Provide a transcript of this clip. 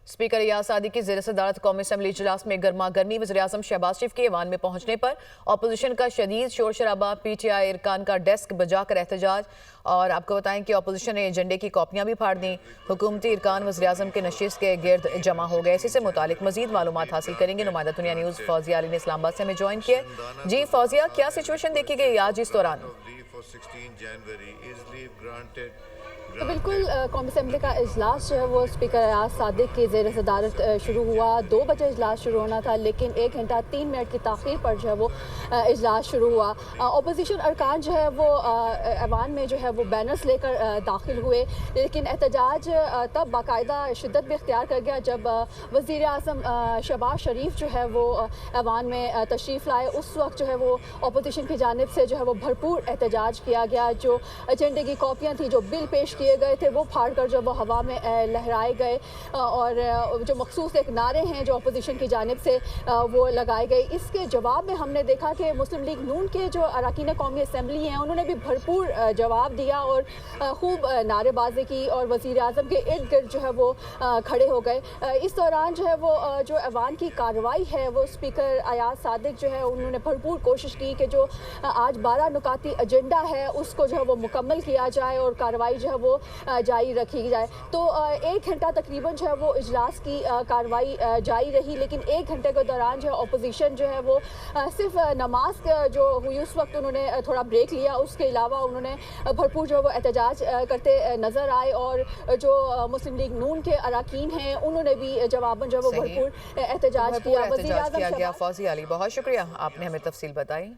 Speaker Ayaz सादी की ज़ेर सदारत कौमी असम्बली इजलास में गर्मा गर्मी वज़ीर-ए-आज़म शहबाज शरीफ के ऐवान में पहुंचने पर अपोजिशन का शदीद शोर शराबा, PTI इरकान का डेस्क बजाकर एहतजाज। और आपको बताएं कि अपोजिशन ने एजेंडे की कॉपियां भी फाड़ दी। हुकूमती इरकान वज़ीर-ए-आज़म के नशिस्त के गिर्द जमा हो गए। इसी से मुतालिक मजीद मालूमात हासिल करेंगे। नुमाइंदा दुनिया न्यूज़ फौजिया अली ने इस्लामाबाद से हमें ज्वाइन किया। जी फौजिया, क्या सिचुएशन देखी गई आज इस दौरान? तो बिल्कुल कौमी असम्बली का इजलास जो है वो स्पीकर अयाज सादिक की ज़ेर सदारत शुरू हुआ। 2 बजे इजलास शुरू होना था, लेकिन 1 घंटा 3 मिनट की ताख़ीर पर जो है वो इजलास शुरू हुआ। अपोजिशन अरकान जो है वो ऐवान में जो है वो बैनर्स लेकर दाखिल हुए, लेकिन एहतजाज तब बाकायदा शिद्दत भी इख्तियार कर गया जब वज़ीर-ए-आज़म शहबाज शरीफ जो है वो ऐवान में तशरीफ़ लाए। उस वक्त जो है वो अपोजिशन की जानिब से जो है वो भरपूर एहतजाज किया गया। जो एजेंडे की कॉपियाँ थी, जो बिल पेश किए गए थे, वो फाड़ कर जो वो हवा में लहराए गए और जो मखसूस एक नारे हैं जो अपोजिशन की जानिब से वो लगाए गए। इसके जवाब में हमने देखा कि मुस्लिम लीग नून के जो अरकान कौमी असम्बली हैं उन्होंने भी भरपूर जवाब दिया और खूब नारेबाजी की और वज़ीर-ए-आज़म के इर्द गिर्द जो है वो खड़े हो गए। इस दौरान जो है वो जो ऐवान की कार्रवाई है वो स्पीकर अयाज सादिक जो है उन्होंने भरपूर कोशिश की कि जो आज 12 नुकाती एजेंडा है उसको जो है वो मुकम्मल किया जाए और कार्रवाई जो है वो जारी रखी जाए। तो 1 घंटा तकरीबन जो है वो इजलास की कार्रवाई जारी रही, लेकिन 1 घंटे के दौरान जो है अपोजिशन जो है वो सिर्फ नमाज जो हुई उस वक्त उन्होंने थोड़ा ब्रेक लिया, उसके अलावा उन्होंने भरपूर जो है वो एहतजाज करते नज़र आए और जो मुस्लिम लीग नून के अरकान हैं उन्होंने भी जवाबन जो है वो भरपूर एहतजाज किया। वज़ीर-ए-आज़म फौजिया अली, बहुत शुक्रिया, आपने हमें तफसील बताई।